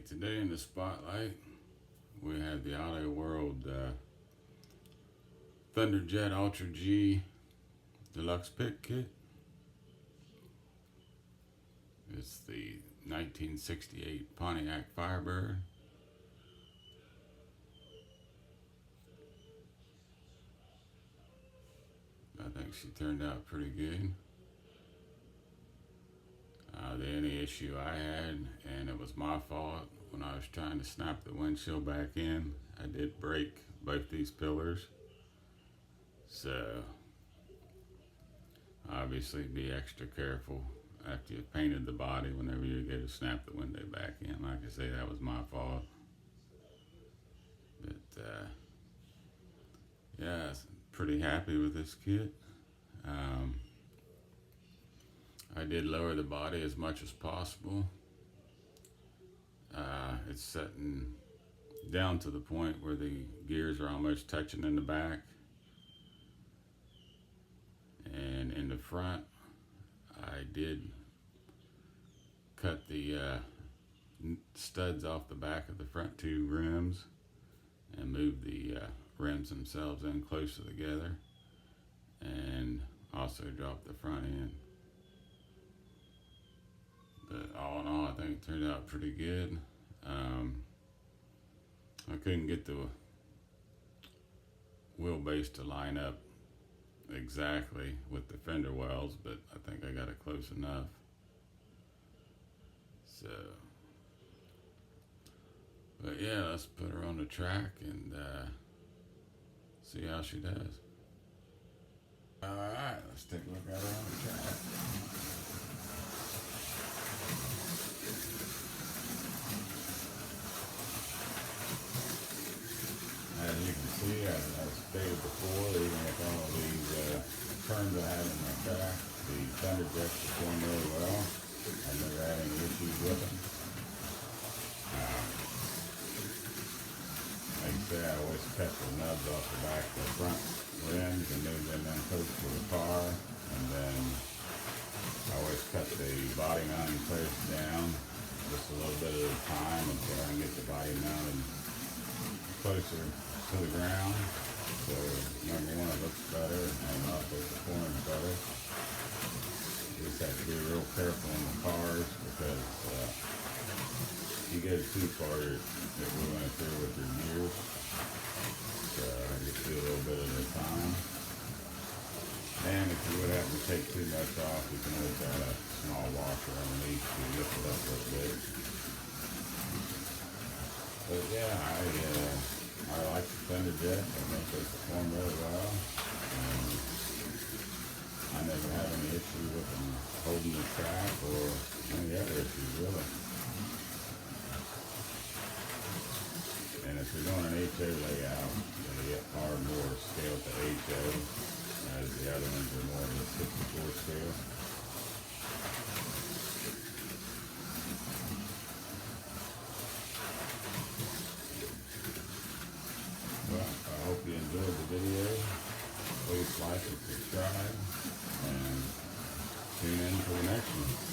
today in the spotlight we have the Auto World Thunderjet Ultra G Deluxe Pit Kit. It's the 1968 Pontiac Firebird. I think she turned out pretty good. The only issue I had, and it was my fault, when I was trying to snap the windshield back in, I did break both these pillars. So obviously be extra careful after you've painted the body whenever you go to snap the window back in. Like I say, that was my fault. But yeah, I'm pretty happy with this kit. I did lower the body as much as possible. It's setting down to the point where the gears are almost touching in the back. And in the front, I did cut the studs off the back of the front two rims and move the rims themselves in closer together, and also drop the front end. But all in all, I think it turned out pretty good. I couldn't get the wheelbase to line up exactly with the fender wells, but I think I got it close enough. So, but yeah, let's put her on the track and see how she does. Alright, let's take a look at her on the track. As you can see, as I stated before, even with all of these turns I had in my track, the Thunderjets perform really well. I've never had any issues with them. Like I say, I always cut the nubs off the back of the front rims and move them in close to the car, and then I always cut the body mounting post down just a little bit at a time until I can get the body mounted closer to the ground. So number one, it looks better, and also performs better. You just have to be real careful in the cars, because you go too far, it will interfere with your gears. So just do a little bit at a time. And if you would have to take too much off, you can always add a small washer underneath to lift it up a little bit. But yeah, I like the Thunderjet. I think they perform really well. And I never had any issue with them holding the track or any other issues, really. And if you're doing an HO layout, they are more scaled to HO, as the other ones are more of a 64 scale. Well, I hope you enjoyed the video. Please like and subscribe, and tune in for the next one.